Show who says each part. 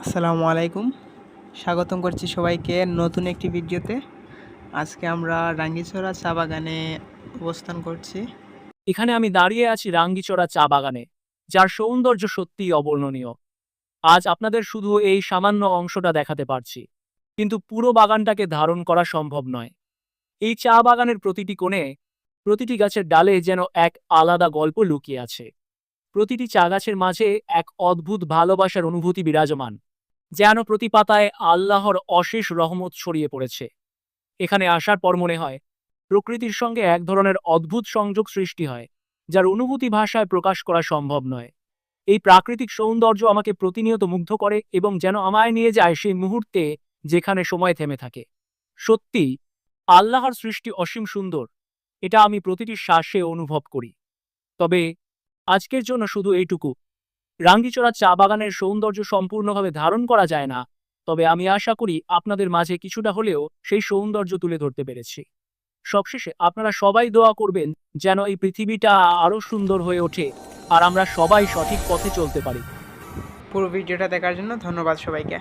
Speaker 1: আসসালামু আলাইকুম। স্বাগতম করছি সবাইকে নতুন একটি ভিডিওতে। আজকে আমরা রাঙ্গিছড়া চা বাগানে অবস্থান করছি।
Speaker 2: এখানে আমি দাঁড়িয়ে আছি রাঙ্গিচড়া চা বাগানে, যার সৌন্দর্য সত্যিই অবর্ণনীয়। আজ আপনাদের শুধু এই সামান্য অংশটা দেখাতে পারছি, কিন্তু পুরো বাগানটাকে ধারণ করা সম্ভব নয়। এই চা বাগানের প্রতিটি কোণে, প্রতিটি গাছের ডালে যেন এক আলাদা গল্প লুকিয়ে আছে। প্রতিটি চা গাছের মাঝে এক অদ্ভুত ভালোবাসার অনুভূতি বিরাজমান, যেন প্রতি পাতায় আল্লাহর অশেষ রহমত ছড়িয়ে পড়েছে। এখানে আসার পর মনে হয় প্রকৃতির সঙ্গে এক ধরনের অদ্ভুত সংযোগ সৃষ্টি হয়, যার অনুভূতি ভাষায় প্রকাশ করা সম্ভব নয়। এই প্রাকৃতিক সৌন্দর্য আমাকে প্রতিনিয়ত মুগ্ধ করে এবং যেন আমায় নিয়ে যায় সেই মুহূর্তে যেখানে সময় থেমে থাকে। সত্যি, আল্লাহর সৃষ্টি অসীম সুন্দর, এটা আমি প্রতিটি শ্বাসে অনুভব করি। তবে আজকের জন্য শুধু এইটুকু, রাঙ্গিচড়া চা বাগানের সৌন্দর্য সম্পূর্ণভাবে ধারণ করা যায় না, তবে আমি আশা করি আপনাদের মাঝে কিছুটা হলেও সেই সৌন্দর্য তুলে ধরতে পেরেছি। সবশেষে আপনারা সবাই দোয়া করবেন যেন এই পৃথিবীটা আরো সুন্দর হয়ে ওঠে আর আমরা সবাই সঠিক পথে চলতে পারি।
Speaker 1: পুরো ভিডিওটা দেখার জন্য ধন্যবাদ সবাইকে।